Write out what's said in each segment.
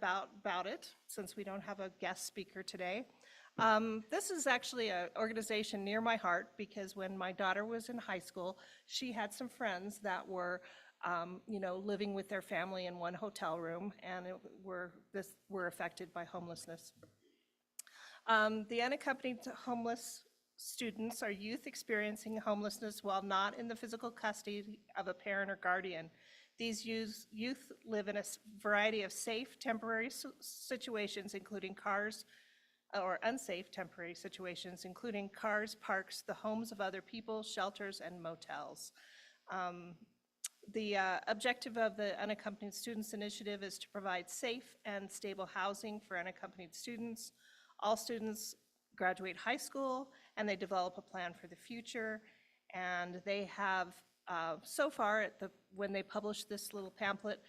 about it, since we don't have a guest speaker today. This is actually an organization near my heart because when my daughter was in high school, she had some friends that were, living with their family in one hotel room and were affected by homelessness. The unaccompanied homeless students are youth experiencing homelessness while not in the physical custody of a parent or guardian. These youth live in a variety of safe temporary situations, including cars, or unsafe temporary situations, including cars, parks, the homes of other people, shelters, and motels. The objective of the Unaccompanied Students Initiative is to provide safe and stable housing for unaccompanied students. All students graduate high school and they develop a plan for the future. And they have, so far, when they published this little pamphlet,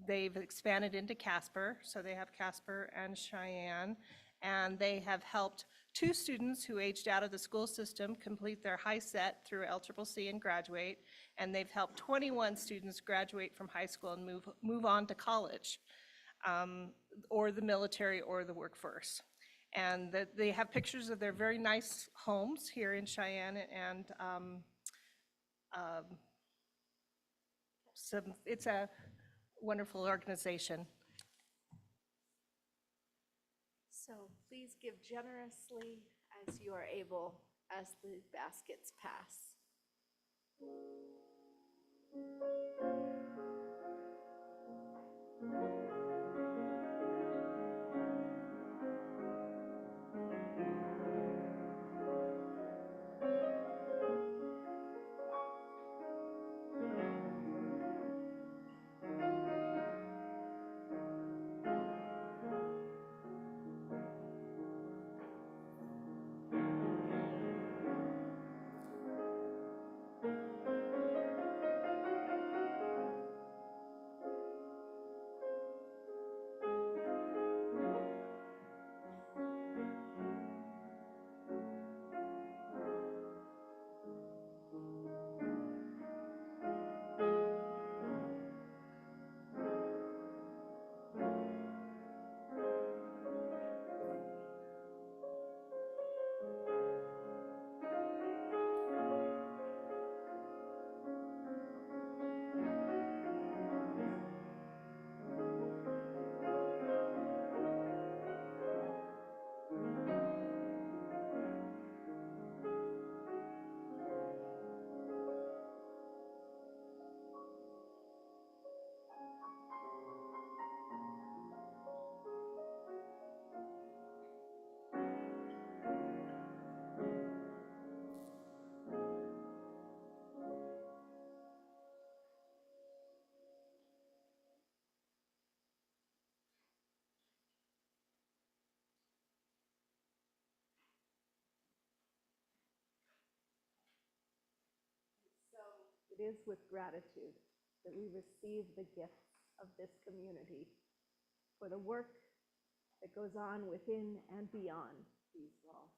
they've expanded into Casper. So they have Casper and Cheyenne. And they have helped 2 students who aged out of the school system complete their high set through LCCC and graduate. And they've helped 21 students graduate from high school and move on to college, or the military or the workforce. And they have pictures of their very nice homes here in Cheyenne, and it's a wonderful organization. So please give generously as you are able as the baskets pass. It is with gratitude that we receive the gifts of this community for the work that goes on within and beyond these walls.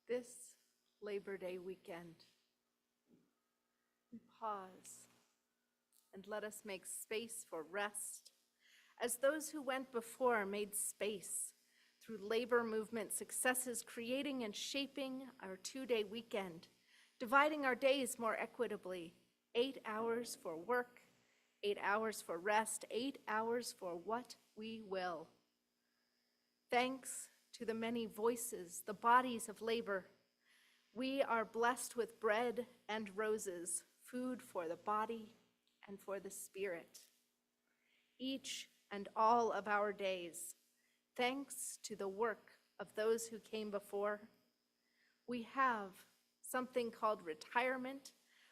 This Labor Day weekend, we pause and let us make space for rest, as those who went before made space through labor movement successes, creating and shaping our 2-day weekend, dividing our days more equitably, 8 hours for work, 8 hours for rest, 8 hours for what we will. Thanks to the many voices, the bodies of labor. We are blessed with bread and roses, food for the body and for the spirit. Each and all of our days, thanks to the work of those who came before, we have something called retirement,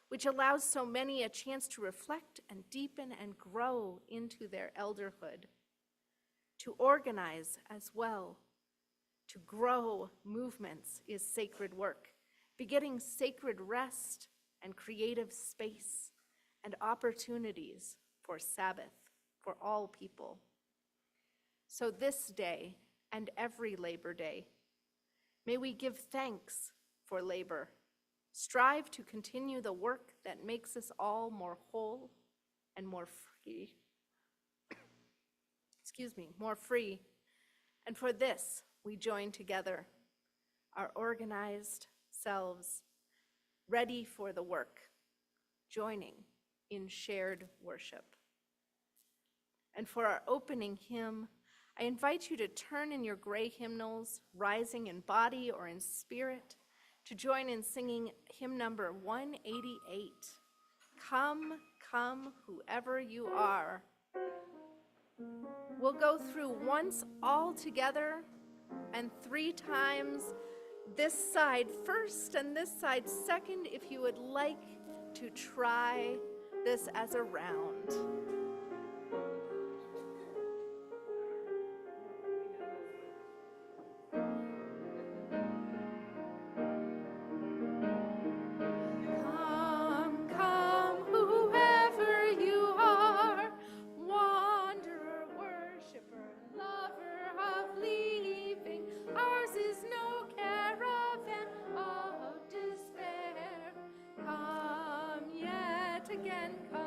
which allows so many a chance to reflect and deepen and grow into their elderhood, to organize as well. To grow movements is sacred work, begetting sacred rest and creative space and opportunities for Sabbath for all people. So this day and every Labor Day, may we give thanks for labor, strive to continue the work that makes us all more whole and more free. More free. And for this, we join together, our organized selves, ready for the work, joining in shared worship. And for our opening hymn, I invite you to turn in your gray hymnals, rising in body or in spirit, to join in singing hymn number 188. Come, come, whoever you are. We'll go through once all together and 3 times, this side first and this side second, if you would like to try this as a round. Come, come, whoever you are, wanderer, worshiper, lover of leaving, ours is no caravan of despair. Come yet again, come.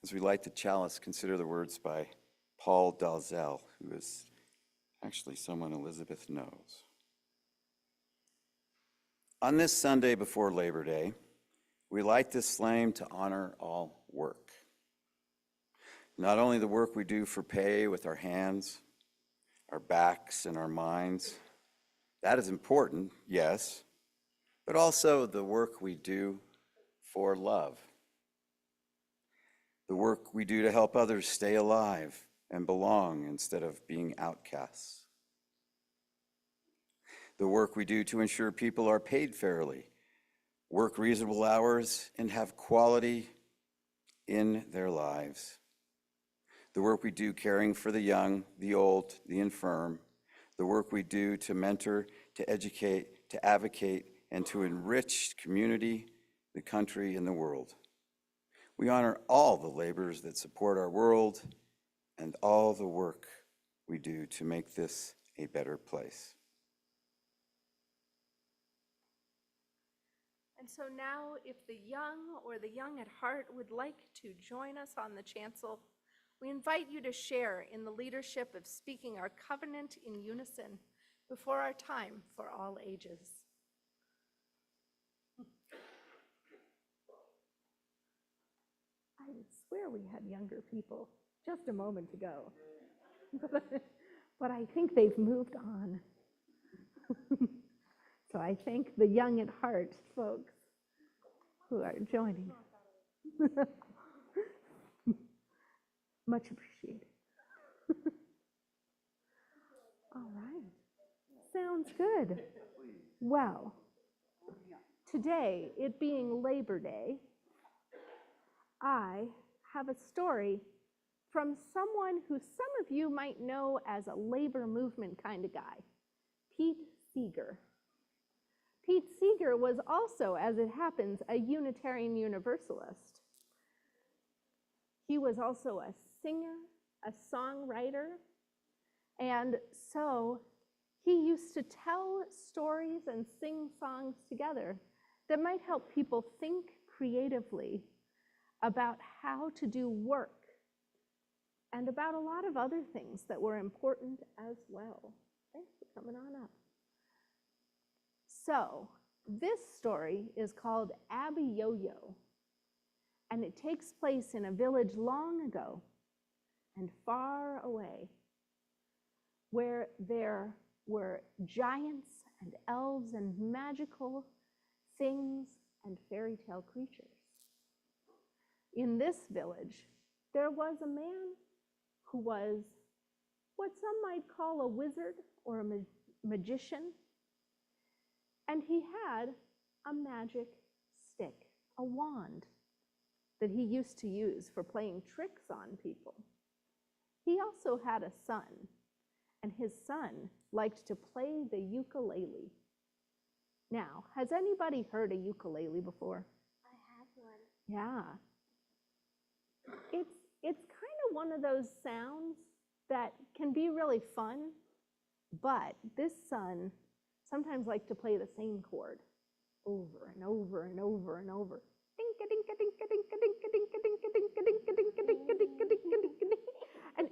As we light the chalice, consider the words by Paul Dalzell, who is actually someone Elizabeth knows. On this Sunday before Labor Day, we light this flame to honor all work. Not only the work we do for pay with our hands, our backs, and our minds. That is important, yes, but also the work we do for love. The work we do to help others stay alive and belong instead of being outcasts. The work we do to ensure people are paid fairly, work reasonable hours, and have quality in their lives. The work we do caring for the young, the old, the infirm. The work we do to mentor, to educate, to advocate, and to enrich community, the country, and the world. We honor all the labors that support our world and all the work we do to make this a better place. And so now, if the young or the young at heart would like to join us on the chancel, we invite you to share in the leadership of speaking our covenant in unison before our time for all ages. I swear we had younger people just a moment ago, but I think they've moved on. So I thank the young at heart folks who are joining. Much appreciated. All right. Sounds good. Well, today, it being Labor Day, I have a story from someone who some of you might know as a labor movement kind of guy, Pete Seeger. Pete Seeger was also, as it happens, a Unitarian Universalist. He was also a singer, a songwriter, and so he used to tell stories and sing songs together that might help people think creatively about how to do work and about a lot of other things that were important as well. Thanks for coming on up. So, this story is called Abby Yo-Yo, and it takes place in a village long ago and far away, where there were giants and elves and magical things and fairy tale creatures. In this village, there was a man who was what some might call a wizard or a magician, and he had a magic stick, a wand, that he used to use for playing tricks on people. He also had a son, and his son liked to play the ukulele. Now, has anybody heard a ukulele before? I have one. Yeah. It's kind of one of those sounds that can be really fun, but this son sometimes liked to play the same chord over and over and over and over.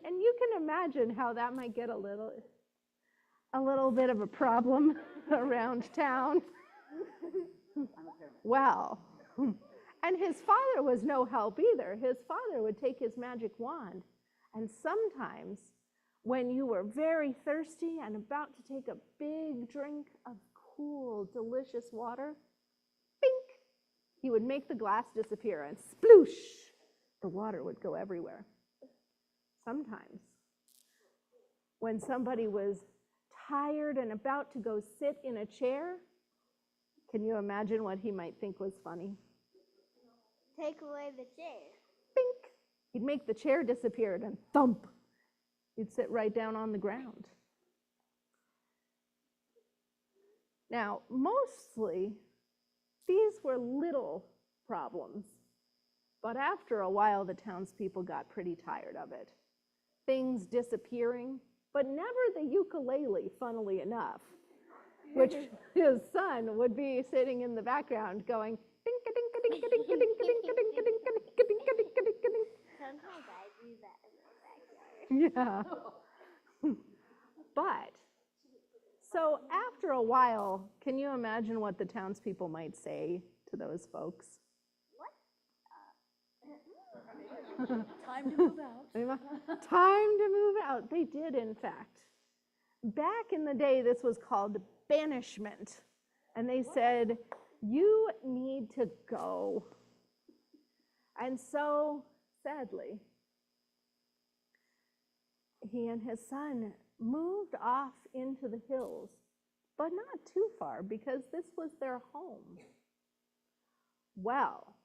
And you can imagine how that might get a little bit of a problem around town. Well, and his father was no help either. His father would take his magic wand, and sometimes when you were very thirsty and about to take a big drink of cool, delicious water, bink, he would make the glass disappear, and sploosh, the water would go everywhere. Sometimes, when somebody was tired and about to go sit in a chair, can you imagine what he might think was funny? Take away the chair. Bink! He'd make the chair disappear, and thump! You'd sit right down on the ground. Now, mostly, these were little problems, but after a while, the townspeople got pretty tired of it. Things disappearing, but never the ukulele, funnily enough, which his son would be sitting in the background going, Sometimes I do that in my backyard. yeah. But, so after a while, can you imagine what the townspeople might say to those folks? Time to move out. Time to move out. They did, in fact. Back in the day, this was called banishment. And they said, you need to go. And so, sadly, he and his son moved off into the hills, but not too far, because this was their home. Well,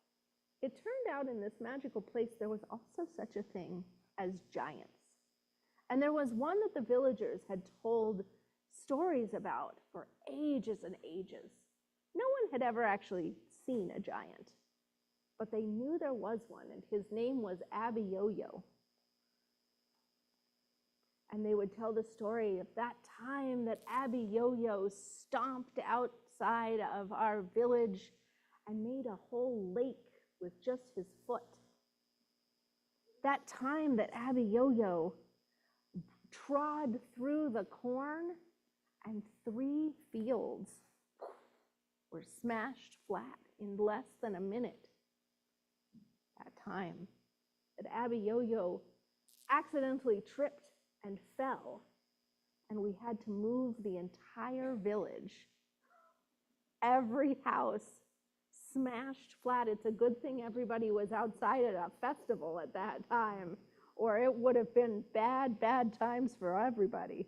it turned out in this magical place there was also such a thing as giants. And there was one that the villagers had told stories about for ages and ages. No one had ever actually seen a giant, but they knew there was one, and his name was Abby Yo-Yo. And they would tell the story of that time that Abby Yo-Yo stomped outside of our village and made a whole lake with just his foot. That time that Abby Yo-Yo trod through the corn and 3 fields were smashed flat in less than a minute. That time that Abby Yo-Yo accidentally tripped and fell, and we had to move the entire village. Every house smashed flat. It's a good thing everybody was outside at a festival at that time, or it would have been bad, bad times for everybody.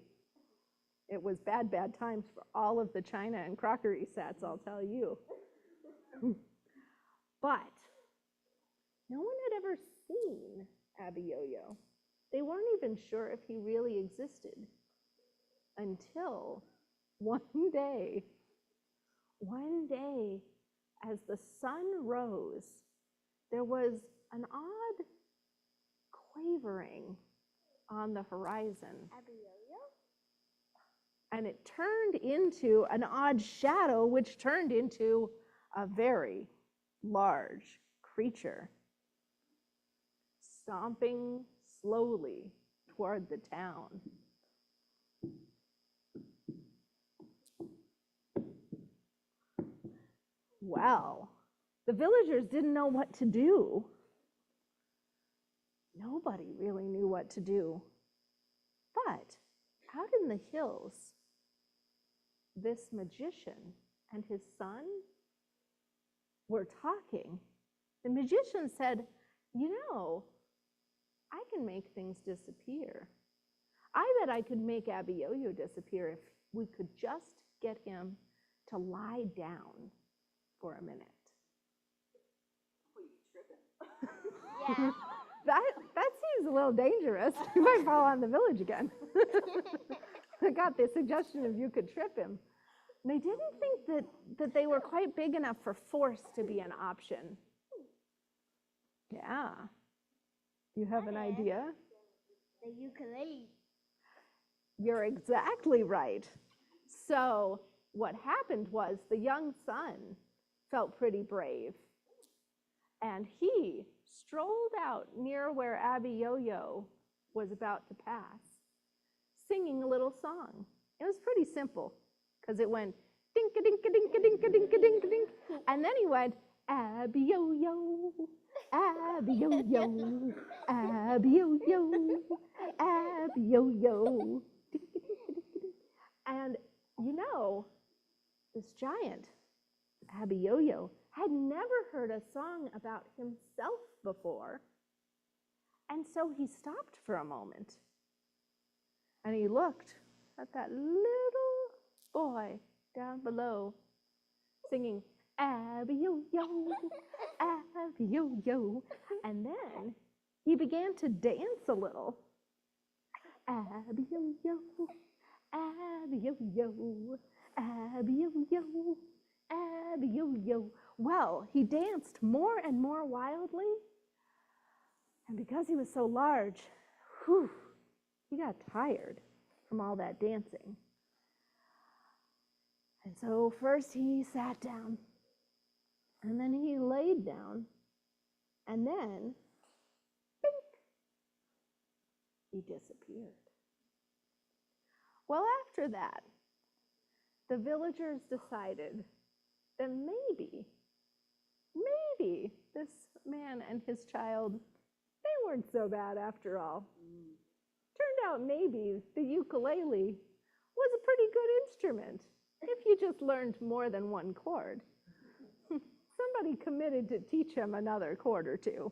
It was bad, bad times for all of the china and crockery sets, I'll tell you. But no one had ever seen Abby Yo-Yo. They weren't even sure if he really existed until one day, as the sun rose, there was an odd quavering on the horizon. Abby Yo-Yo? And it turned into an odd shadow, which turned into a very large creature, stomping slowly toward the town. Well, the villagers didn't know what to do. Nobody really knew what to do. But out in the hills, this magician and his son were talking. The magician said, "You know, I can make things disappear. I bet I could make Abby Yo-Yo disappear if we could just get him to lie down for a minute." Yeah. That seems a little dangerous. You might fall on the village again. I got the suggestion if you could trip him. And they didn't think that they were quite big enough for force to be an option. Yeah. You have an idea? The ukulele. You're exactly right. So what happened was the young son felt pretty brave, and he strolled out near where Abby Yo-Yo was about to pass, singing a little song. It was pretty simple, because it went dink-a-dink-a-dink-a-dink-a-dink-a-dink, and then he went, Abby Yo-Yo, Abby Yo-Yo, Abby Yo-Yo, Abby Yo-Yo. And you know, this giant, Abby Yo-Yo, had never heard a song about himself before. And so he stopped for a moment. And he looked at that little boy down below singing, Abby Yo-Yo, Abby Yo-Yo. And then he began to dance a little. Abby Yo-Yo, Abby Yo-Yo, Abby Yo-Yo, Abby Yo-Yo. Well, he danced more and more wildly. And because he was so large, he got tired from all that dancing. And so first he sat down, and then he laid down, and then, bink, he disappeared. Well, after that, the villagers decided that maybe this man and his child, they weren't so bad after all. Turned out maybe the ukulele was a pretty good instrument if you just learned more than one chord. Somebody committed to teach him another chord or two.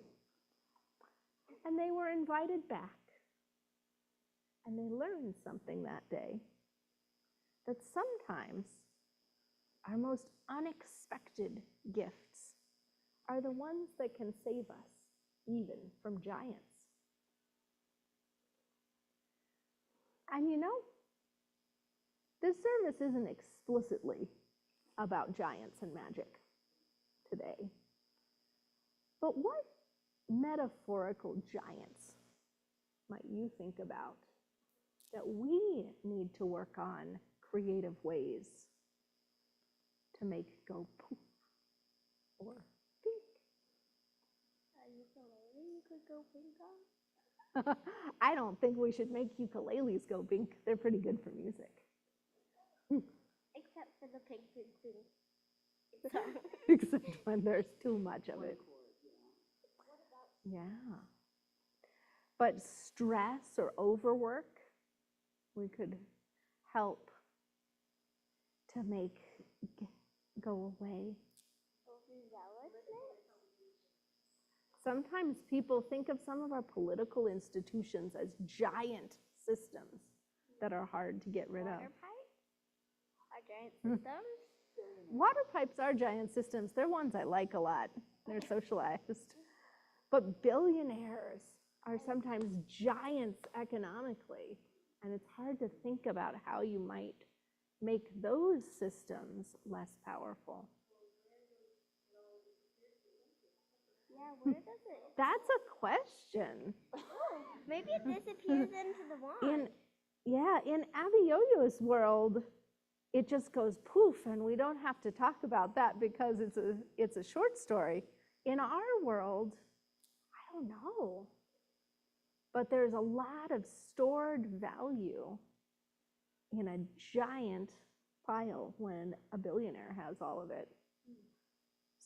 And they were invited back. And they learned something that day, that sometimes our most unexpected gifts are the ones that can save us, even from giants. And you know, this service isn't explicitly about giants and magic today. But what metaphorical giants might you think about that we need to work on creative ways to make go poof or pink. Ukulele, you could go pink on. I don't think we should make ukuleles go pink. They're pretty good for music. Except for the pink thing. Except when there's too much of it. Yeah. But stress or overwork, we could help to make go away. Overzealousness? Sometimes people think of some of our political institutions as giant systems that are hard to get rid of. Water pipes? Are giant systems? Water pipes are giant systems. They're ones I like a lot. They're socialized. But billionaires are sometimes giants economically, and it's hard to think about how you might make those systems less powerful. Yeah, where does it? That's a question. Maybe it disappears into the wand. In Abiyoyo's world, it just goes poof, and we don't have to talk about that because it's a short story. In our world, I don't know. But there's a lot of stored value in a giant pile when a billionaire has all of it.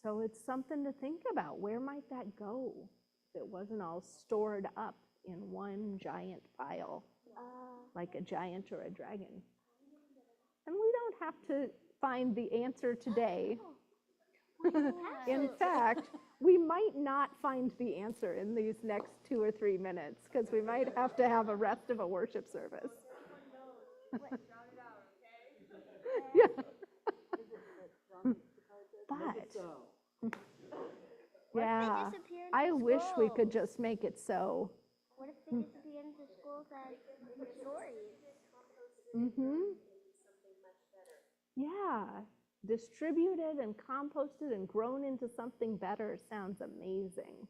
So it's something to think about. Where might that go if it wasn't all stored up in one giant pile, like a giant or a dragon? And we don't have to find the answer today. In fact, we might not find the answer in these next 2 or 3 minutes because we might have to have a rest of a worship service. Yeah. But, yeah, I wish we could just make it so. What if they disappear into schools as stories? Mm-hmm. Yeah, distributed and composted and grown into something better sounds amazing.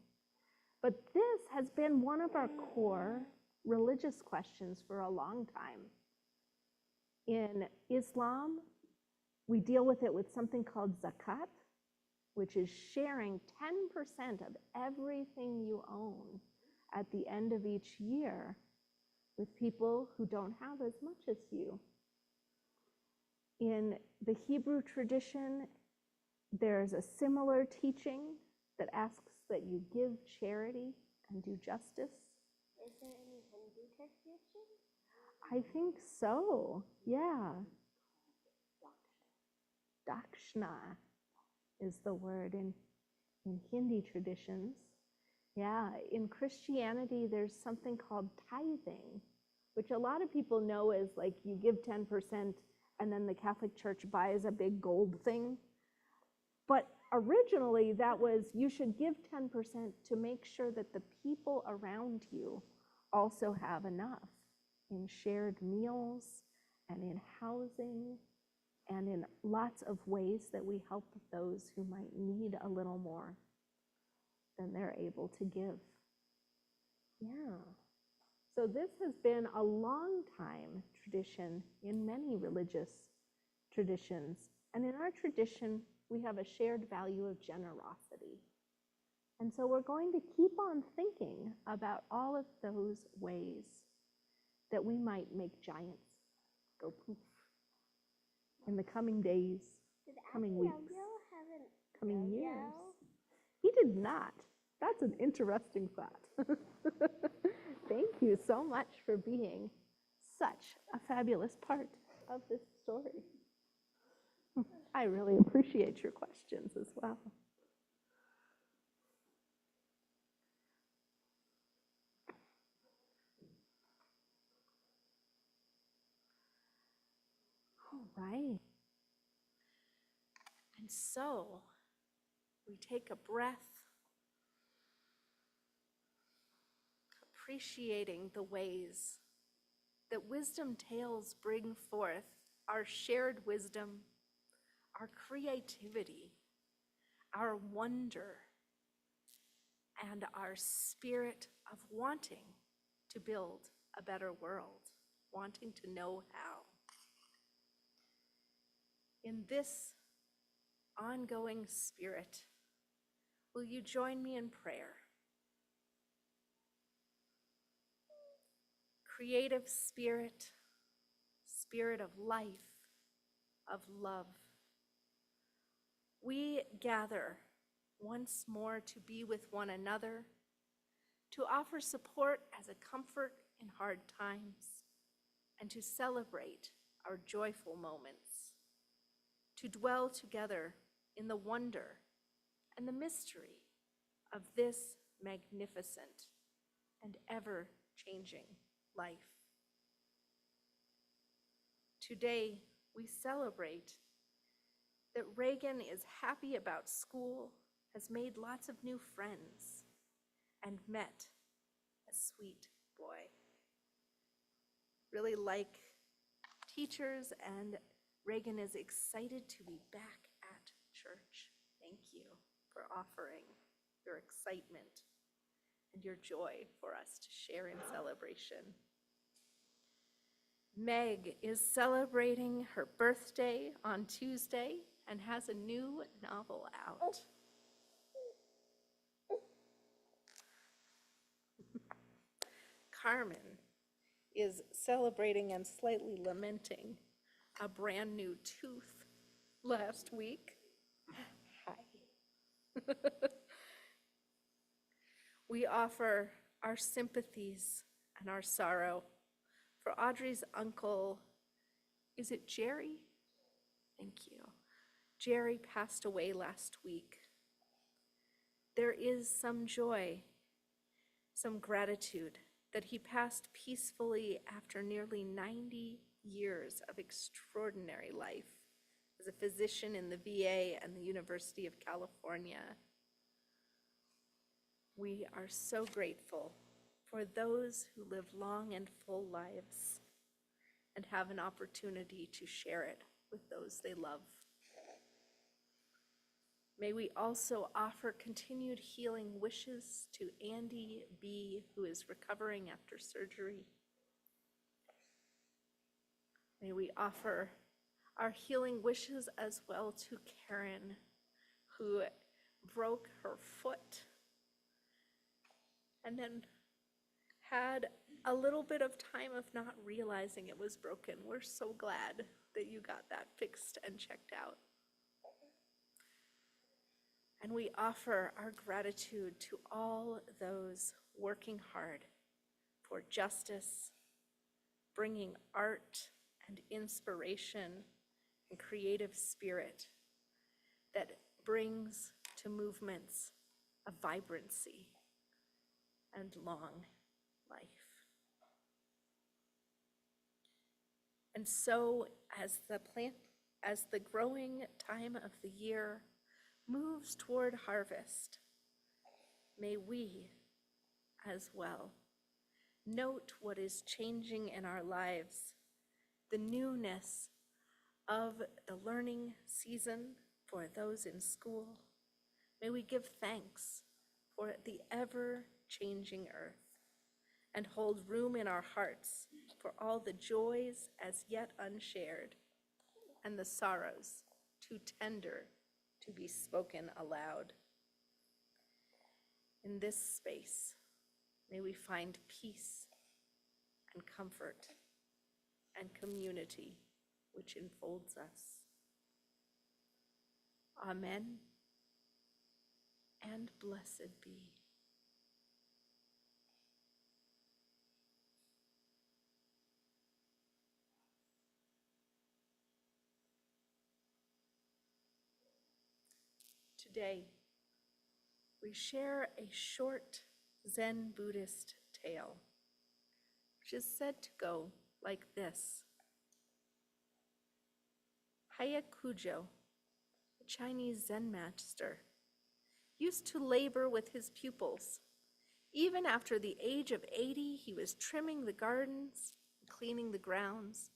But this has been one of our core religious questions for a long time. In Islam, we deal with it with something called zakat, which is sharing 10% of everything you own at the end of each year with people who don't have as much as you. In the Hebrew tradition, there's a similar teaching that asks that you give charity and do justice. Is there any Hindu tradition? I think so, yeah. Dakshna is the word in Hindi traditions. Yeah, in Christianity, there's something called tithing, which a lot of people know as like you give 10% and then the Catholic Church buys a big gold thing. But originally, that was you should give 10% to make sure that the people around you also have enough in shared meals and in housing and in lots of ways that we help those who might need a little more than they're able to give. Yeah. So this has been a long time tradition in many religious traditions. And in our tradition, we have a shared value of generosity. And so we're going to keep on thinking about all of those ways that we might make giants go poof in the coming days, coming weeks, coming years. He did not. That's an interesting thought. Thank you so much for being such a fabulous part of this story. I really appreciate your questions as well. All right. And so we take a breath, appreciating the ways that wisdom tales bring forth our shared wisdom, our creativity, our wonder, and our spirit of wanting to build a better world, wanting to know how. In this ongoing spirit Will you join me in prayer? Creative Spirit, Spirit of life, of love, we gather once more to be with one another, to offer support as a comfort in hard times, and to celebrate our joyful moments, to dwell together in the wonder and the mystery of this magnificent and ever-changing life. Today, we celebrate that Reagan is happy about school, has made lots of new friends, and met a sweet boy. Really like teachers, and Reagan is excited to be back at church. Thank you for offering your excitement and your joy for us to share in celebration. Meg is celebrating her birthday on Tuesday and has a new novel out. Carmen is celebrating and slightly lamenting a brand new tooth last week. Hi. We offer our sympathies and our sorrow for Audrey's uncle. Is it Jerry? Thank you. Jerry passed away last week. There is some joy, some gratitude that he passed peacefully after nearly 90 years of extraordinary life as a physician in the VA and the University of California. We are so grateful for those who live long and full lives and have an opportunity to share it with those they love. May we also offer continued healing wishes to Andy B., who is recovering after surgery. May we offer our healing wishes as well to Karen, who broke her foot and then had a little bit of time of not realizing it was broken. We're so glad that you got that fixed and checked out. And we offer our gratitude to all those working hard for justice, bringing art and inspiration and creative spirit that brings to movements a vibrancy and long life. And so as the growing time of the year moves toward harvest, may we as well note what is changing in our lives, the newness of the learning season for those in school. May we give thanks for the ever-changing earth and hold room in our hearts for all the joys as yet unshared and the sorrows too tender to be spoken aloud. In this space, may we find peace and comfort and community which enfolds us. Amen, and blessed be. Today, we share a short Zen Buddhist tale, which is said to go like this. Hayakujo, a Chinese Zen master, used to labor with his pupils. Even after the age of 80, he was trimming the gardens, cleaning the grounds,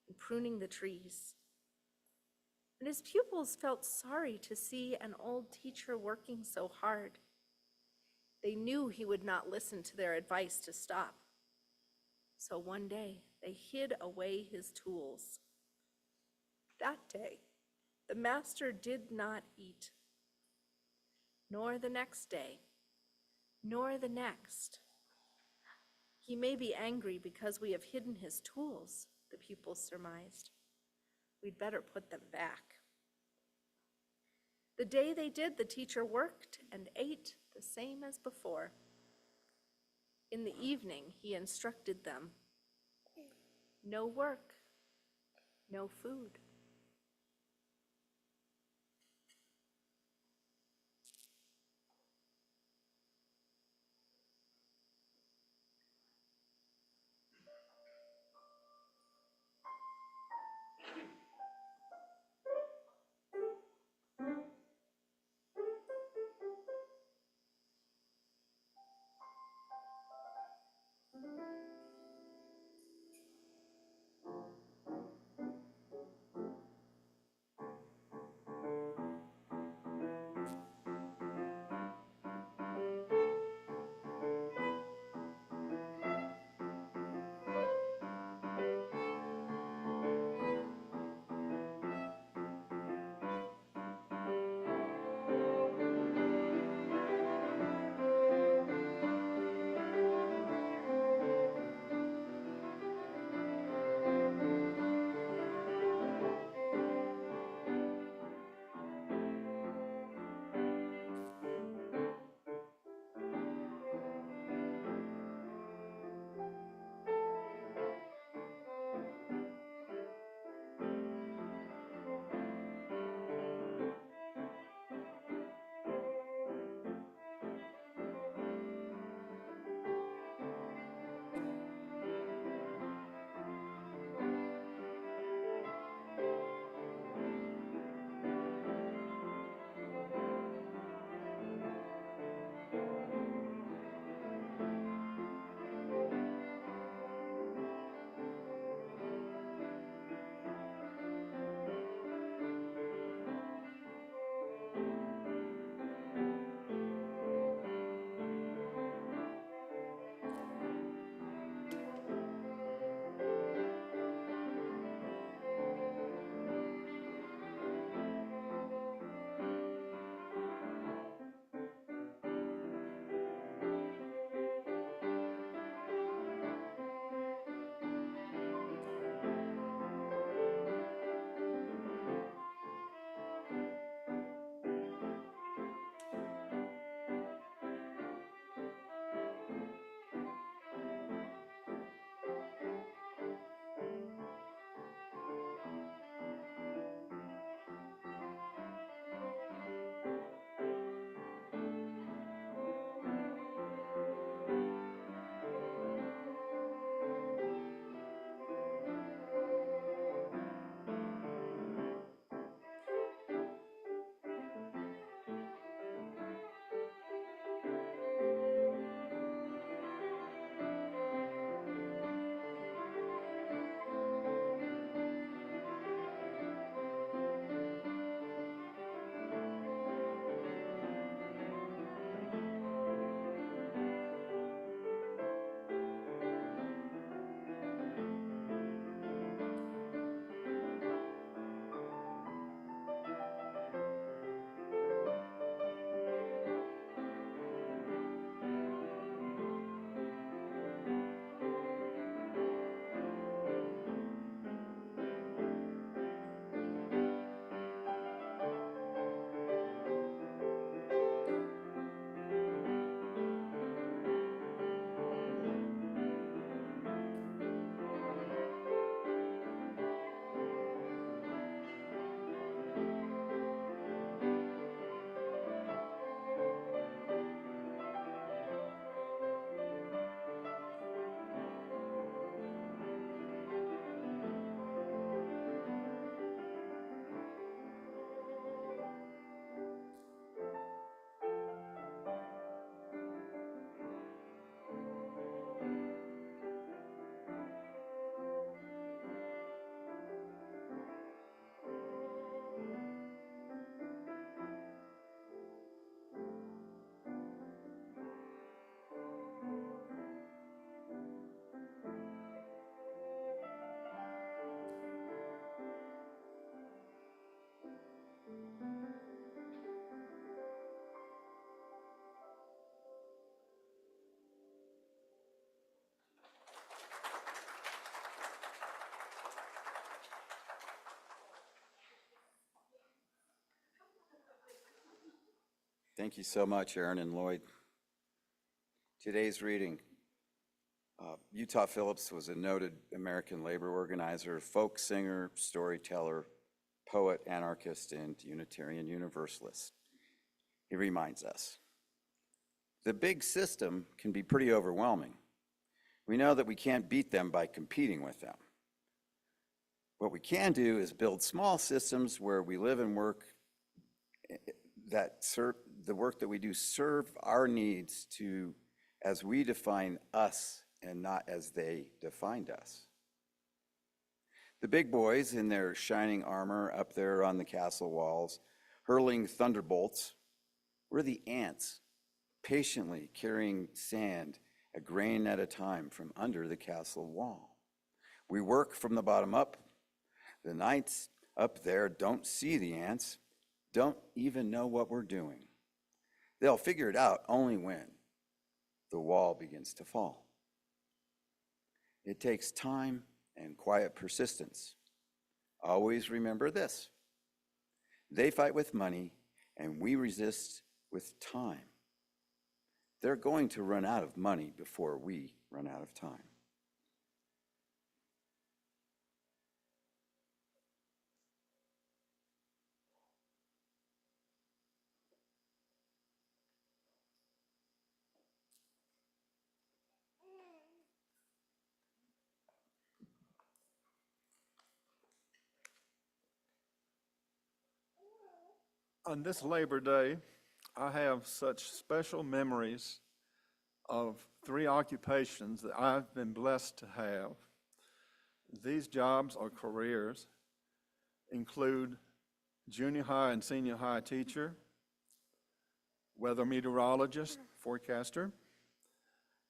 and pruning the trees. And his pupils felt sorry to see an old teacher working so hard. They knew he would not listen to their advice to stop. So one day, they hid away his tools. That day, the master did not eat. nor the next day, nor the next. He may be angry because we have hidden his tools, the pupils surmised. We'd better put them back. The day they did, the teacher worked and ate the same as before. In the evening, he instructed them, no work, no food. Thank you so much, Aaron and Lloyd. Today's reading. Utah Phillips was a noted American labor organizer, folk singer, storyteller, poet, anarchist, and Unitarian Universalist. He reminds us, the big system can be pretty overwhelming. We know that we can't beat them by competing with them. What we can do is build small systems where we live and work that serve, the work that we do serve our needs to, as we define us and not as they defined us. The big boys in their shining armor up there on the castle walls, hurling thunderbolts, we're the ants, patiently carrying sand a grain at a time from under the castle wall. We work from the bottom up. The knights up there don't see the ants, don't even know what we're doing. They'll figure it out only when the wall begins to fall. It takes time and quiet persistence. Always remember this. They fight with money and we resist with time. They're going to run out of money before we run out of time. On this Labor Day, I have such special memories of 3 occupations that I've been blessed to have. These jobs or careers include junior high and senior high teacher, weather meteorologist, forecaster,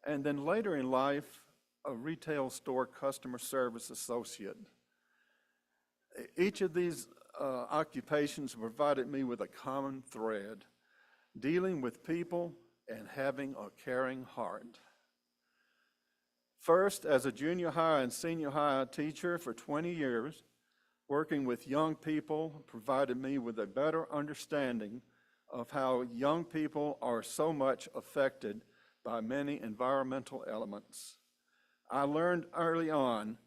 and then later in life, a retail store customer service associate. Each of these occupations provided me with a common thread, dealing with people and having a caring heart. First, as a junior high and senior high teacher for 20 years, working with young people provided me with a better understanding of how young people are so much affected by many environmental elements. I learned early on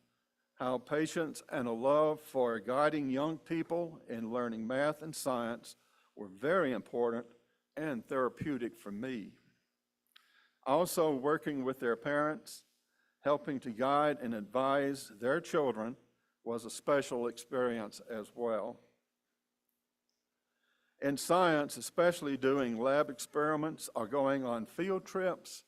how patience and a love for guiding young people in learning math and science were very important and therapeutic for me. Also, working with their parents, helping to guide and advise their children was a special experience as well. In science, especially doing lab experiments or going on field trips,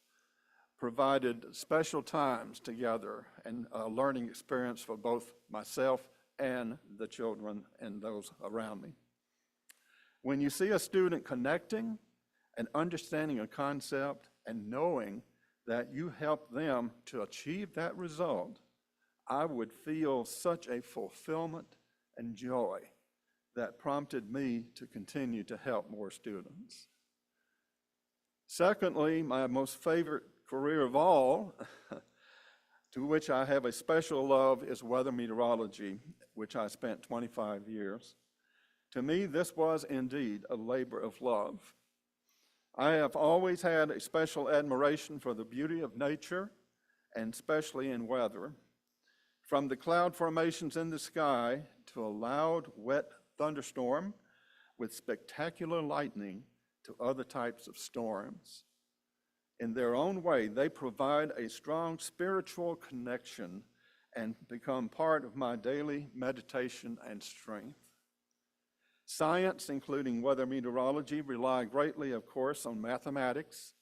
provided special times together and a learning experience for both myself and the children and those around me. When you see a student connecting and understanding a concept and knowing that you help them to achieve that result, I would feel such a fulfillment and joy that prompted me to continue to help more students. Secondly, my most favorite career of all, to which I have a special love, is weather meteorology, which I spent 25 years. To me, this was indeed a labor of love. I have always had a special admiration for the beauty of nature, and especially in weather. From the cloud formations in the sky to a loud, wet thunderstorm with spectacular lightning to other types of storms. In their own way, they provide a strong spiritual connection and become part of my daily meditation and strength. Science, including weather meteorology, rely greatly, of course, on mathematics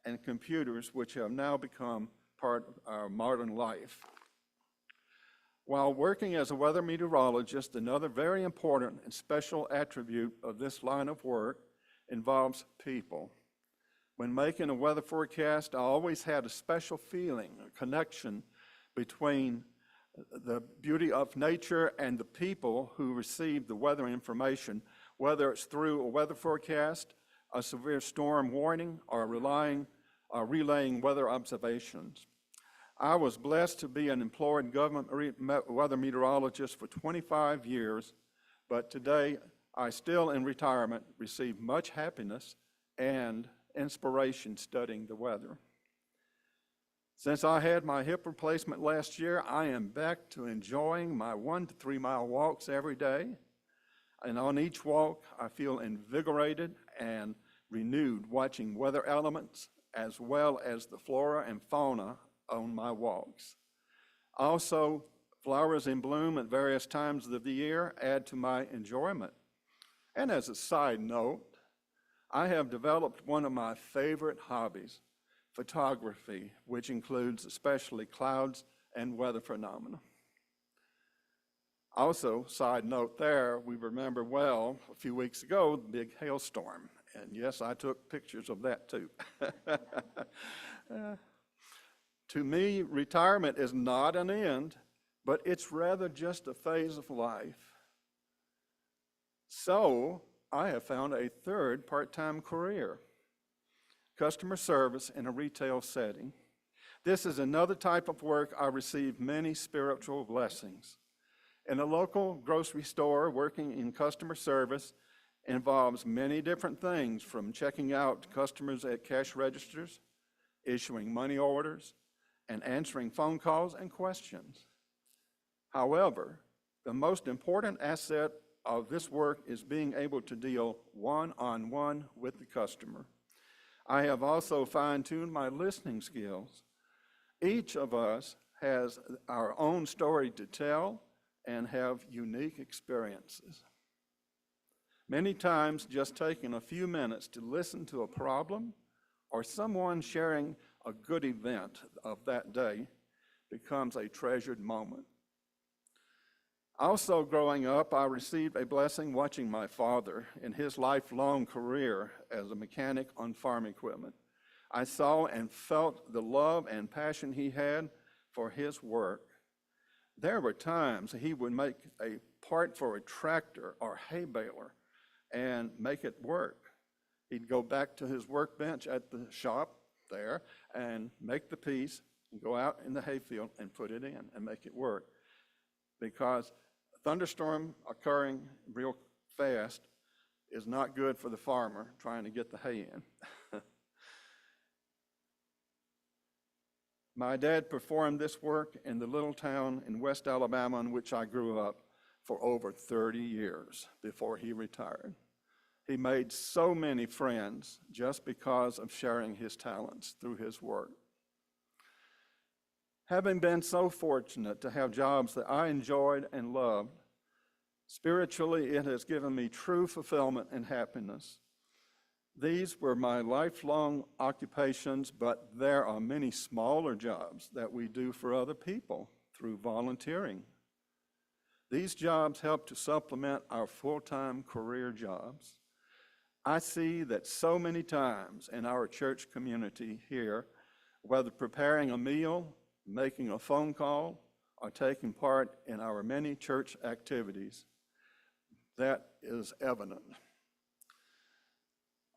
and computers, which have now become part of our modern life. While working as a weather meteorologist, another very important and special attribute of this line of work involves people. When making a weather forecast, I always had a special feeling, a connection between the beauty of nature and the people who receive the weather information, whether it's through a weather forecast, a severe storm warning, or relaying weather observations. I was blessed to be an employed government weather meteorologist for 25 years, but today I still in retirement receive much happiness and inspiration studying the weather. Since I had my hip replacement last year, I am back to enjoying my 1 to 3 mile walks every day. And on each walk, I feel invigorated and renewed watching weather elements as well as the flora and fauna on my walks. Also, flowers in bloom at various times of the year add to my enjoyment. And as a side note, I have developed one of my favorite hobbies, photography, which includes especially clouds and weather phenomena. Also, side note there, we remember well a few weeks ago the big hailstorm. And yes, I took pictures of that too. To me, retirement is not an end, but it's rather just a phase of life. So, I have found a third part-time career, customer service in a retail setting. This is another type of work I receive many spiritual blessings. In a local grocery store, working in customer service involves many different things, from checking out customers at cash registers, issuing money orders, and answering phone calls and questions. However, the most important asset of this work is being able to deal one-on-one with the customer. I have also fine-tuned my listening skills. Each of us has our own story to tell and have unique experiences. Many times, just taking a few minutes to listen to a problem or someone sharing a good event of that day becomes a treasured moment. Also, growing up, I received a blessing watching my father in his lifelong career as a mechanic on farm equipment. I saw and felt the love and passion he had for his work. There were times he would make a part for a tractor or hay baler and make it work. He'd go back to his workbench at the shop there and make the piece and go out in the hayfield and put it in and make it work. Because a thunderstorm occurring real fast is not good for the farmer trying to get the hay in. My dad performed this work in the little town in West Alabama in which I grew up for over 30 years before he retired. He made so many friends just because of sharing his talents through his work. Having been so fortunate to have jobs that I enjoyed and loved, spiritually it has given me true fulfillment and happiness. These were my lifelong occupations, but there are many smaller jobs that we do for other people through volunteering. These jobs help to supplement our full-time career jobs. I see that so many times in our church community here, whether preparing a meal, making a phone call, or taking part in our many church activities, that is evident.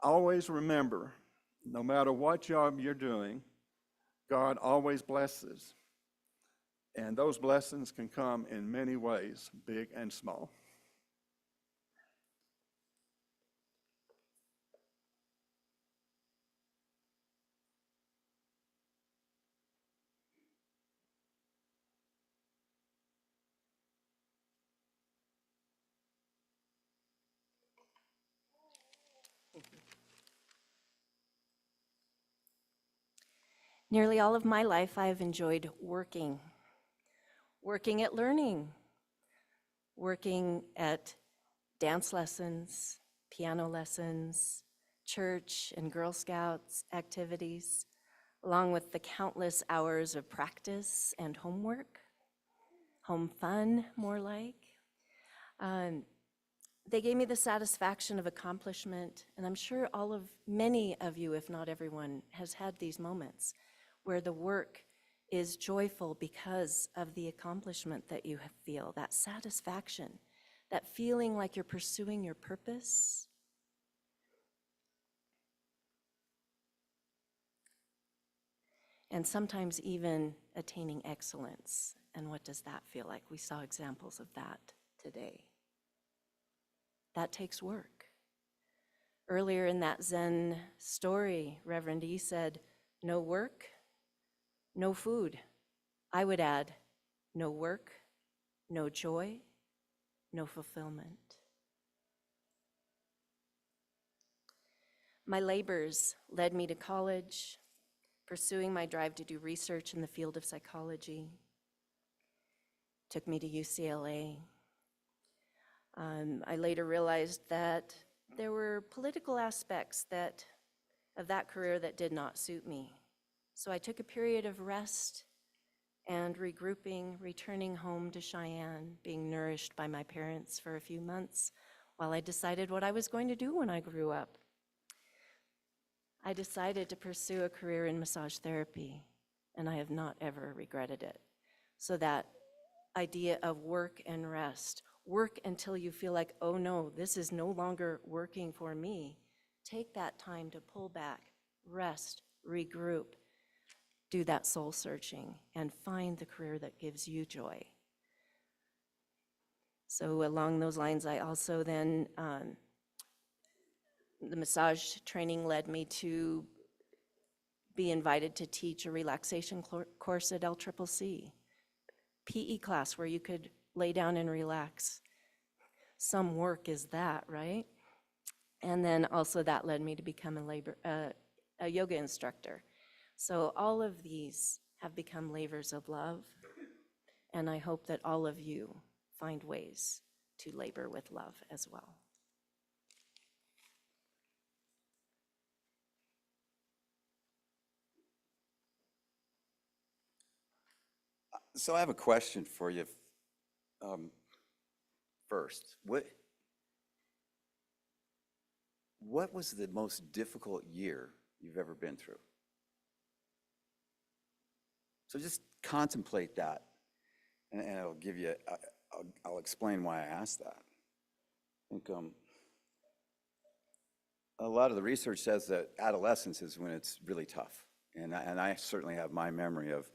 Always remember, no matter what job you're doing, God always blesses. And those blessings can come in many ways, big and small. Nearly all of my life, I have enjoyed working at learning, working at dance lessons, piano lessons, church and Girl Scouts activities, along with the countless hours of practice and homework, home fun, more like. They gave me the satisfaction of accomplishment, and I'm sure many of you, if not everyone, has had these moments where the work is joyful because of the accomplishment that you feel, that satisfaction, that feeling like you're pursuing your purpose. And sometimes even attaining excellence. And what does that feel like? We saw examples of that today. That takes work. Earlier in that Zen story, Reverend E said, no work, no food. I would add, no work, no joy, no fulfillment. My labors led me to college, pursuing my drive to do research in the field of psychology. Took me to UCLA. I later realized that there were political aspects of that career that did not suit me. So I took a period of rest and regrouping, returning home to Cheyenne, being nourished by my parents for a few months while I decided what I was going to do when I grew up. I decided to pursue a career in massage therapy, and I have not ever regretted it. So that idea of work and rest, work until you feel like, oh no, this is no longer working for me. Take that time to pull back, rest, regroup, do that soul searching, and find the career that gives you joy. So along those lines, I also then, the massage training led me to be invited to teach a relaxation course at LCCC. PE class where you could lay down and relax. Some work is that, right? And then also that led me to become a yoga instructor. So all of these have become labors of love, and I hope that all of you find ways to labor with love as well. So I have a question for you. First, what was the most difficult year you've ever been through? So just contemplate that, and I'll give you. I'll explain why I asked that. I think a lot of the research says that adolescence is when it's really tough, and I certainly have my memory of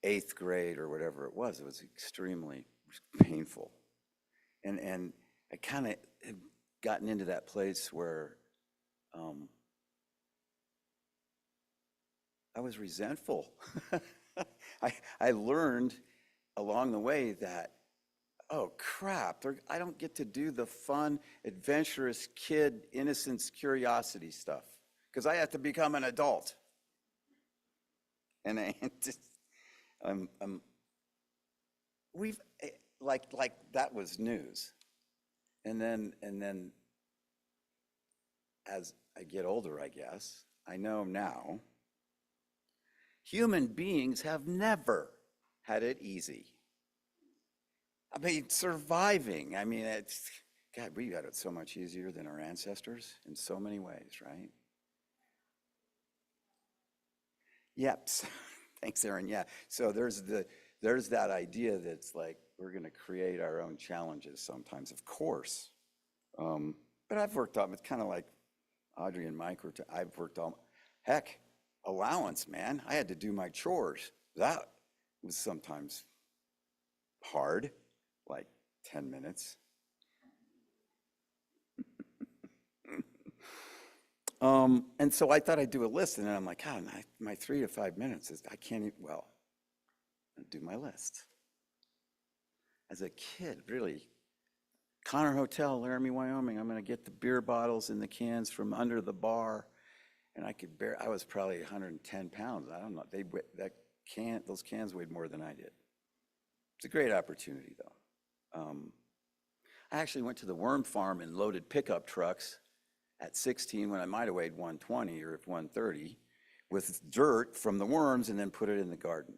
8th grade or whatever it was. It was extremely painful, and I kind of had gotten into that place where I was resentful. I learned along the way that, oh crap, I don't get to do the fun, adventurous kid, innocence, curiosity stuff because I have to become an adult. And we've like that was news. And then as I get older, I guess, I know now, human beings have never had it easy. I mean, surviving, I mean, God, we got it so much easier than our ancestors in so many ways, right? Yep, thanks, Aaron, yeah. So there's that idea that's like, we're gonna create our own challenges sometimes, of course. But I've worked on, it's kind of like Audrey and Mike, I've worked on, heck, allowance, man. I had to do my chores. That was sometimes hard, like 10 minutes. And so I thought I'd do a list, and then I'm like, God, my 3 to 5 minutes is, I can't even, well, I'll do my list. As a kid, really, Connor Hotel, Laramie, Wyoming, I'm gonna get the beer bottles and the cans from under the bar, and I was probably 110 pounds. I don't know, those cans weighed more than I did. It's a great opportunity, though. I actually went to the worm farm and loaded pickup trucks at 16 when I might have weighed 120 or 130 with dirt from the worms and then put it in the garden.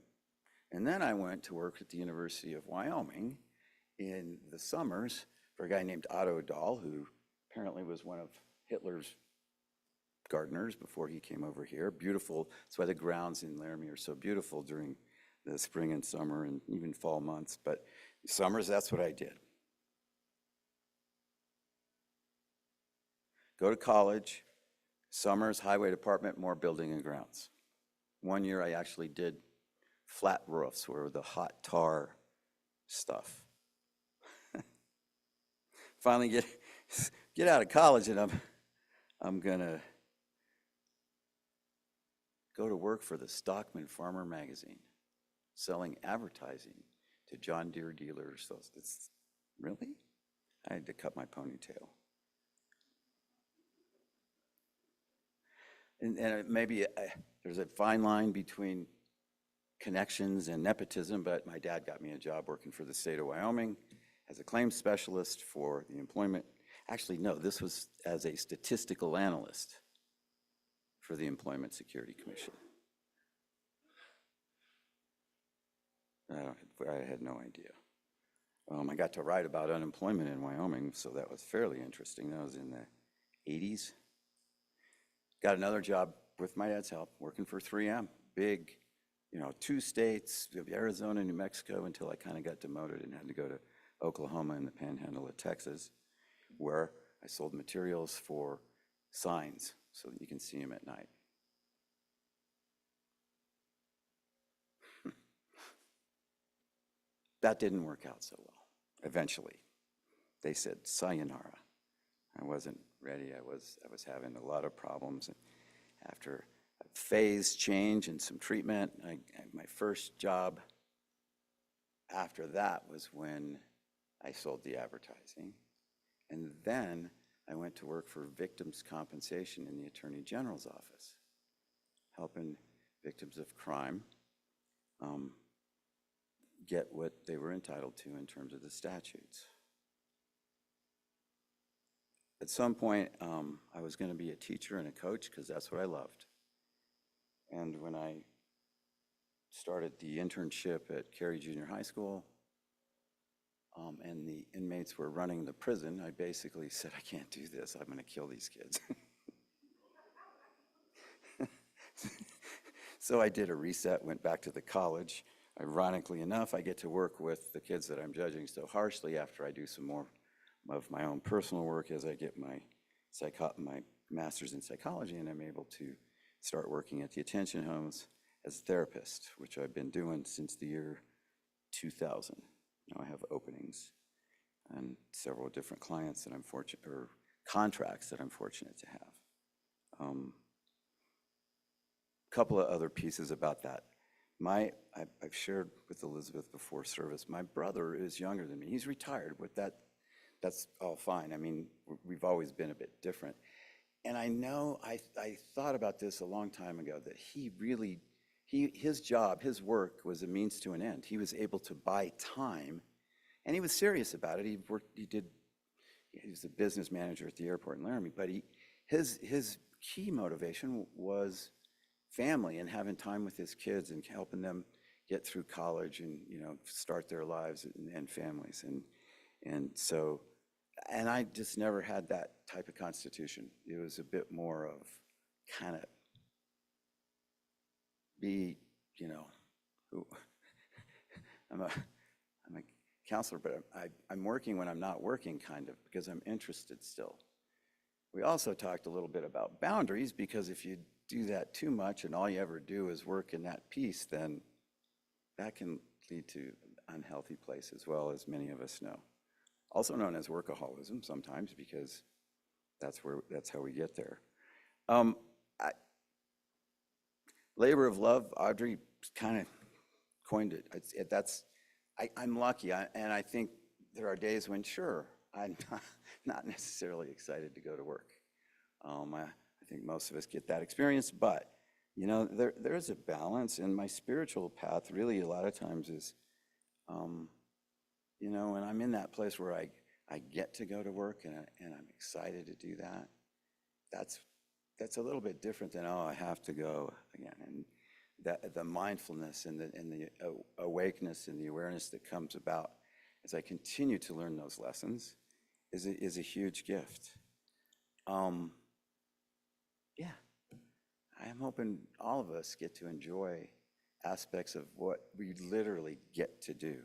And then I went to work at the University of Wyoming in the summers for a guy named Otto Dahl, who apparently was one of Hitler's gardeners before he came over here. Beautiful, that's why the grounds in Laramie are so beautiful during the spring and summer and even fall months. But summers, that's what I did. Go to college, summers, highway department, more building and grounds. One year I actually did flat roofs or the hot tar stuff. Finally get out of college, and I'm gonna go to work for the Stockman Farmer magazine, selling advertising to John Deere dealers. So it's really? I had to cut my ponytail. And maybe there's a fine line between connections and nepotism, but my dad got me a job working for the state of Wyoming as a claims specialist for the employment. Actually, no, this was as a statistical analyst for the Employment Security Commission. I had no idea. I got to write about unemployment in Wyoming, so that was fairly interesting. That was in the 80s. Got another job with my dad's help, working for 3M. Big, 2 states, Arizona, New Mexico, until I kind of got demoted and had to go to Oklahoma and the panhandle of Texas, where I sold materials for signs so that you can see them at night. That didn't work out so well. Eventually, they said sayonara. I wasn't ready. I was having a lot of problems. And after a phase change and some treatment, my first job after that was when I sold the advertising. And then I went to work for victims' compensation in the Attorney General's office, helping victims of crime get what they were entitled to in terms of the statutes. At some point, I was going to be a teacher and a coach because that's what I loved. And when I started the internship at Cary Junior High School, and the inmates were running the prison, I basically said, I can't do this. I'm going to kill these kids. So I did a reset, went back to the college. Ironically enough, I get to work with the kids that I'm judging so harshly after I do some more of my own personal work as I get my master's in psychology, and I'm able to start working at the attention homes as a therapist, which I've been doing since the year 2000. Now I have openings and several different clients that I'm fortunate, or contracts that I'm fortunate to have. Couple of other pieces about that. I've shared with Elizabeth before service, my brother is younger than me. He's retired, but that's all fine. I mean, we've always been a bit different. And I know, I thought about this a long time ago, that his job, his work was a means to an end. He was able to buy time, and he was serious about it. He was a business manager at the airport in Laramie, but his key motivation was family and having time with his kids and helping them get through college and start their lives and families. And I just never had that type of constitution. It was a bit more of kind of I'm a counselor, but I'm working when I'm not working, kind of, because I'm interested still. We also talked a little bit about boundaries, because if you do that too much and all you ever do is work in that piece, then that can lead to an unhealthy place as well, as many of us know. Also known as workaholism sometimes, because that's how we get there. Labor of love, Audrey kind of coined it. I'm lucky, and I think there are days when, sure, I'm not necessarily excited to go to work. I think most of us get that experience, but there is a balance, and my spiritual path really a lot of times is, when I'm in that place where I get to go to work and I'm excited to do that, that's a little bit different than, I have to go again. And the mindfulness and the awakeness and the awareness that comes about as I continue to learn those lessons is a huge gift. Yeah, I'm hoping all of us get to enjoy aspects of what we literally get to do.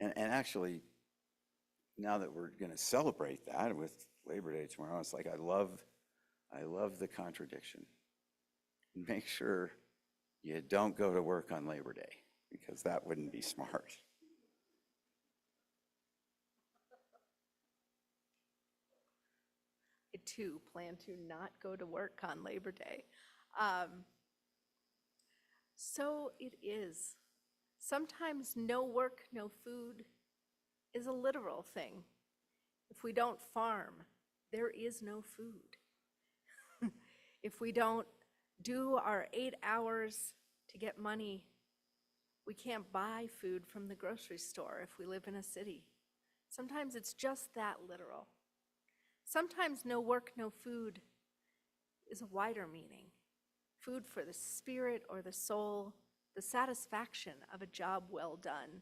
And actually, now that we're going to celebrate that with Labor Day tomorrow, it's like I love the contradiction. Make sure you don't go to work on Labor Day, because that wouldn't be smart. I too plan to not go to work on Labor Day. So it is. Sometimes no work, no food is a literal thing. If we don't farm, there is no food. If we don't do our 8 hours to get money, we can't buy food from the grocery store if we live in a city. Sometimes it's just that literal. Sometimes no work, no food is a wider meaning. Food for the spirit or the soul, the satisfaction of a job well done.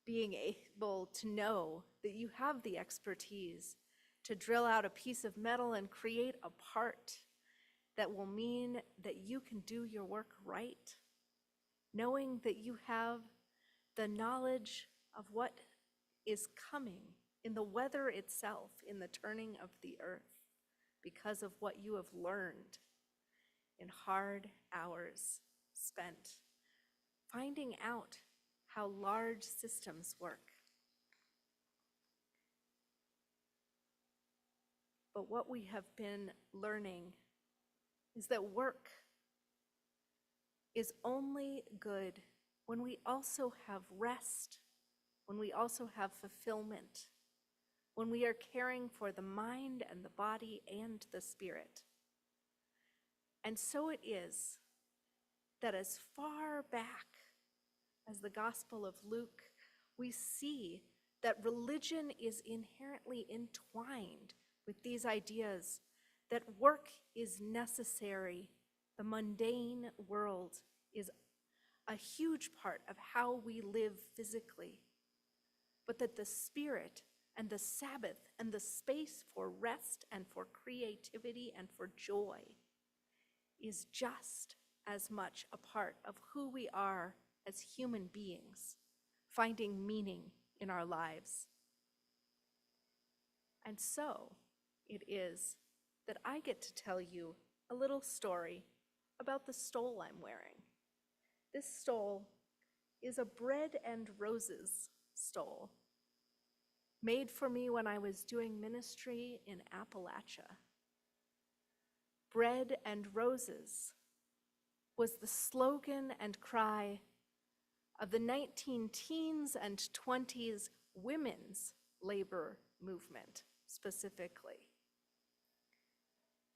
Being able to know that you have the expertise to drill out a piece of metal and create a part that will mean that you can do your work right. Knowing that you have the knowledge of what is coming in the weather itself, in the turning of the earth, because of what you have learned in hard hours spent finding out how large systems work. But what we have been learning is that work is only good when we also have rest, when we also have fulfillment, when we are caring for the mind and the body and the spirit. And so it is that as far back as the Gospel of Luke, we see that religion is inherently entwined with these ideas that work is necessary. The mundane world is a huge part of how we live physically, but that the spirit and the Sabbath and the space for rest and for creativity and for joy is just as much a part of who we are as human beings, finding meaning in our lives. And so it is that I get to tell you a little story about the stole I'm wearing. This stole is a bread and roses stole, made for me when I was doing ministry in Appalachia. Bread and roses was the slogan and cry of the 19-teens and 20s women's labor movement specifically.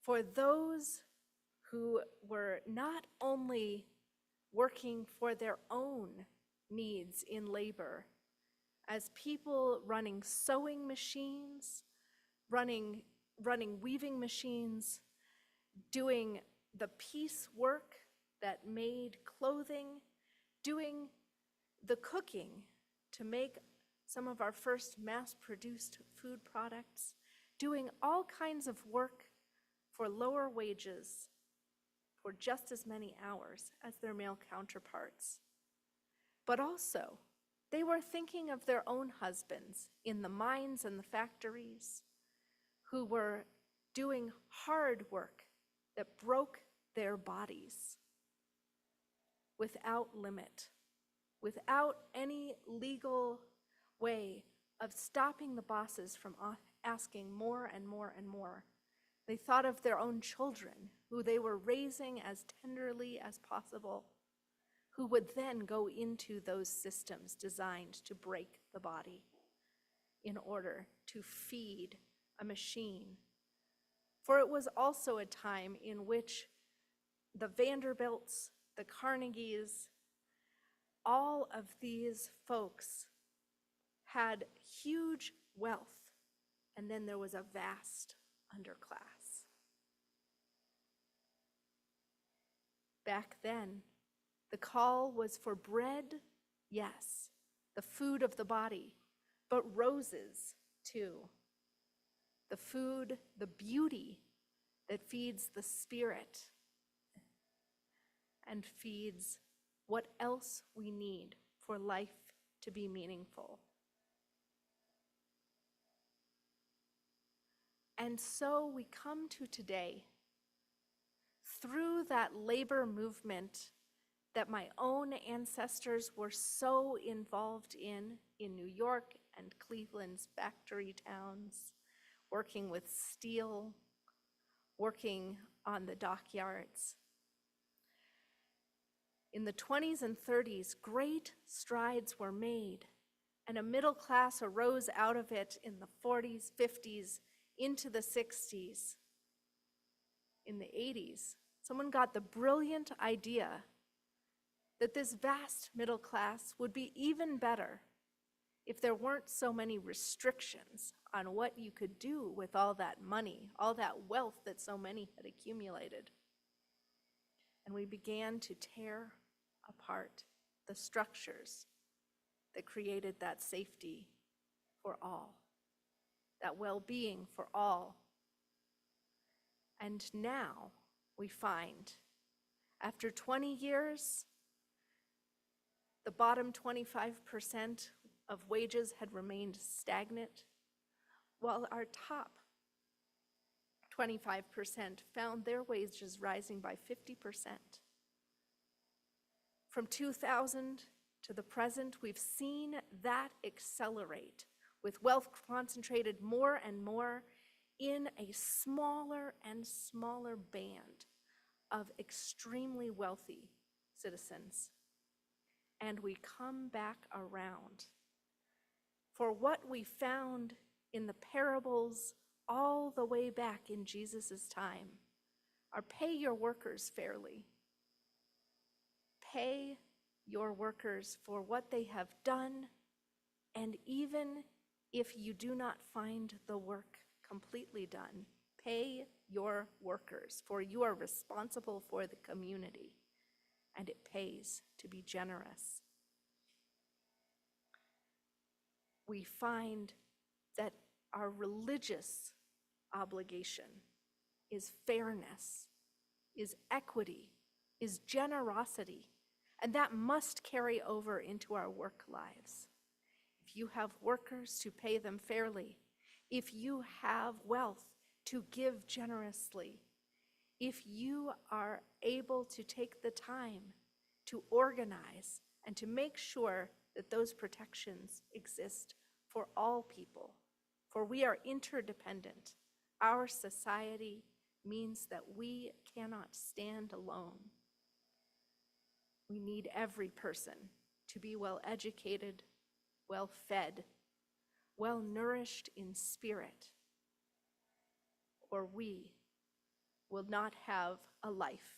For those who were not only working for their own needs in labor, as people running sewing machines, running weaving machines, doing the piece work that made clothing, doing the cooking to make some of our first mass-produced food products, doing all kinds of work for lower wages for just as many hours as their male counterparts. But also, they were thinking of their own husbands in the mines and the factories who were doing hard work that broke their bodies without limit, without any legal way of stopping the bosses from asking more and more and more. They thought of their own children, who they were raising as tenderly as possible, who would then go into those systems designed to break the body in order to feed a machine. For it was also a time in which the Vanderbilts, the Carnegies, all of these folks had huge wealth, and then there was a vast underclass. Back then, the call was for bread, yes, the food of the body, but roses too. The food, the beauty that feeds the spirit and feeds what else we need for life to be meaningful. And so we come to today, through that labor movement that my own ancestors were so involved in New York and Cleveland's factory towns, working with steel, working on the dockyards. In the 20s and 30s, great strides were made, and a middle class arose out of it in the 40s, 50s, into the 60s. In the 80s, someone got the brilliant idea that this vast middle class would be even better if there weren't so many restrictions on what you could do with all that money, all that wealth that so many had accumulated. And we began to tear apart the structures that created that safety for all, that well-being for all. And now we find, after 20 years, the bottom 25% of wages had remained stagnant, while our top 25% found their wages rising by 50%. From 2000 to the present, we've seen that accelerate, with wealth concentrated more and more in a smaller and smaller band of extremely wealthy citizens. And we come back around. For what we found in the parables all the way back in Jesus' time are pay your workers fairly. Pay your workers for what they have done, and even if you do not find the work completely done, pay your workers, for you are responsible for the community, and it pays to be generous. We find that our religious obligation is fairness, is equity, is generosity, and that must carry over into our work lives. If you have workers, to pay them fairly. If you have wealth, to give generously. If you are able to take the time to organize and to make sure that those protections exist for all people, for we are interdependent. Our society means that we cannot stand alone. We need every person to be well educated, well fed, well nourished in spirit, or we will not have a life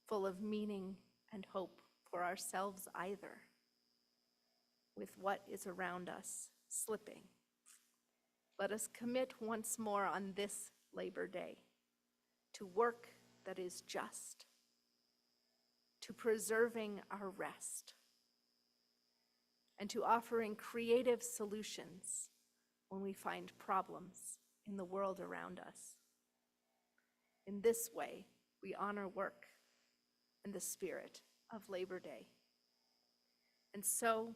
full of meaning and hope for ourselves either, with what is around us slipping. Let us commit once more on this Labor Day to work that is just, to preserving our rest, and to offering creative solutions when we find problems in the world around us. In this way, we honor work and the spirit of Labor Day. And so,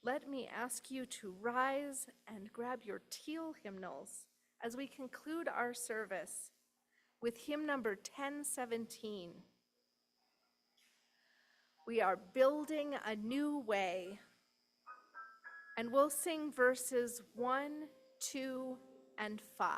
let me ask you to rise and grab your teal hymnals as we conclude our service with hymn number 1017. We are building a new way, and we'll sing verses 1, 2, and 5.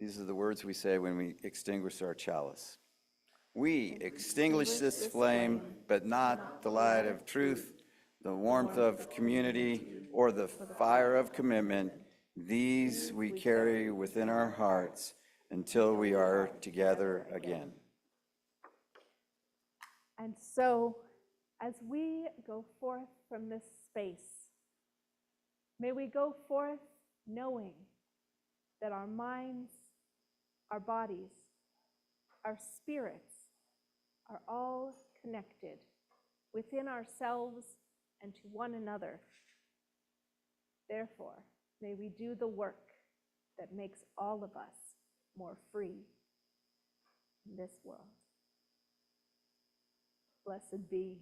These are the words we say when we extinguish our chalice. We extinguish this flame, but not the light of truth, the warmth of community, or the fire of commitment. These we carry within our hearts until we are together again. And so, as we go forth from this space, may we go forth knowing that our minds, our bodies, our spirits are all connected within ourselves and to one another. Therefore, may we do the work that makes all of us more free in this world. Blessed be